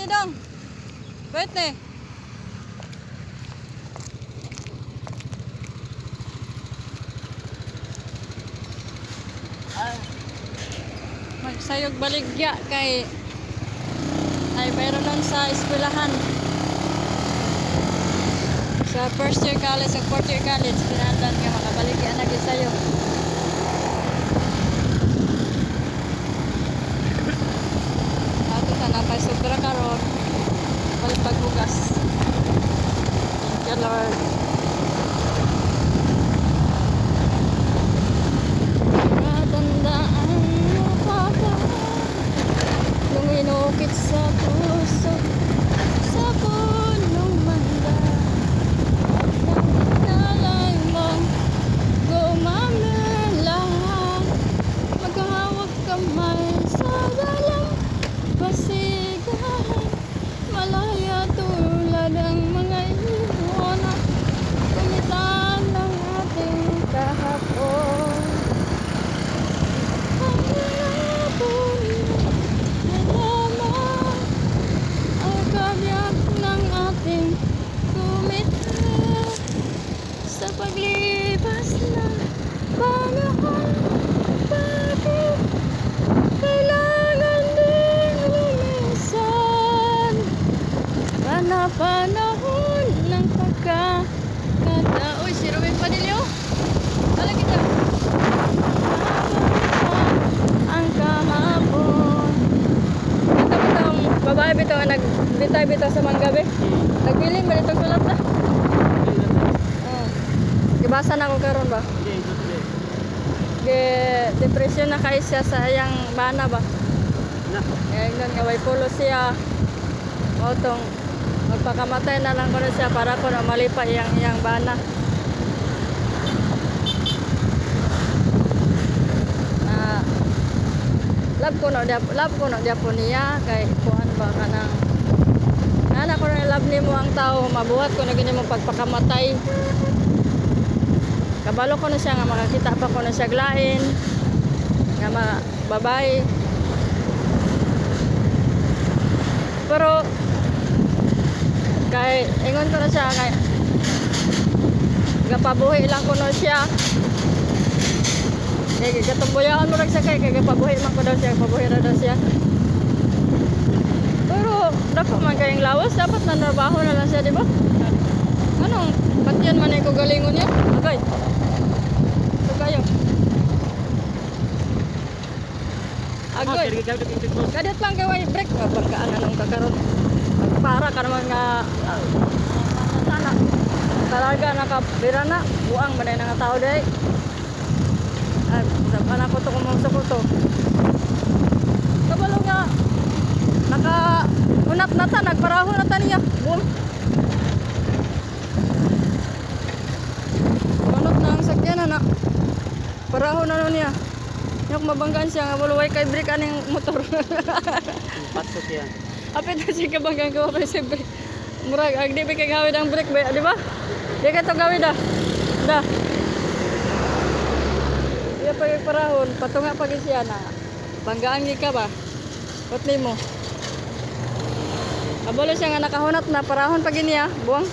ni dong. Wait ni. Magsayog baligya kay ay mayroon nun sa eskwelahan. Sa first year college o fourth year college, kinahanglan ka makabaligya na gid sayo. Ato ta napay sobra karon. Balik pagbugas. Thank you, Lord. Matandaan mo pa ba nung inukit sa puso sa punong mangga at nalay mong gumamelang maghahawak kamay sa dalang pasigahan malaya tulad ang mga ibon kumitan ng ating kahapon. Sa paglipas ng panahon, bakit kailangan din lumisan? Panahon ng pagkakata. Uy, si Ruben Padillo. Wala kita. Ang kahapon. Ito itong babae bito nga nagbitay-bitaw sa manggabi. Nagbiling ba itong sulat na? Ibasa na ko karon ba? Depression na kay siya sa iyang bana ba? Kaya nga way pulo siya. O tong magpakamatay na lang ko na siya para ko na malipa iyang bana. Love ko no dia po niya kay kuan ba kanang ana ko na love nimo ang tao mabuhat ko na ganyan mo pagpakamatay. Kabalo ko na siya nga makakita pa ko na siya glain nga babae. Pero kay ingon ko na siya kay gapabuhi lang ko na siya. Kaya katumbuyahan mo lang siya kay pabuhi man ko daw siya, pabuhi na daw siya. Pero dapat man kayong lawas, dapat na trabaho na lang siya, di ba? Anong patiyan man ay kagalingon niya? Okay. Ito kayo. Agoy. Kadit lang kayo ay break. Pagkaan anong kakaroon. Para ka naman nga sana. Talaga nakabira na. Buang manay na nga tao day. Saan ako ito kumangsa ko ito. Kabalo nga. Naka-unat na ta. Nagparaho na ta niya. Boom. Manot na ang sakyan na. Paraho na nun niya. Yung mabanggaan siya nga waluway kay break aning motor. Pasok yan. Apit na siya kabanggaan ko pa siya break. Murag, agdi ba kay gawid ang break ba? Di ba? Di ka ito gawid ah. Da. Iya pag parahon, patunga pag siya na. Banggaan ka ba? Putli mo. Abalo siya nga nakahunat na parahon pag niya. Buwang.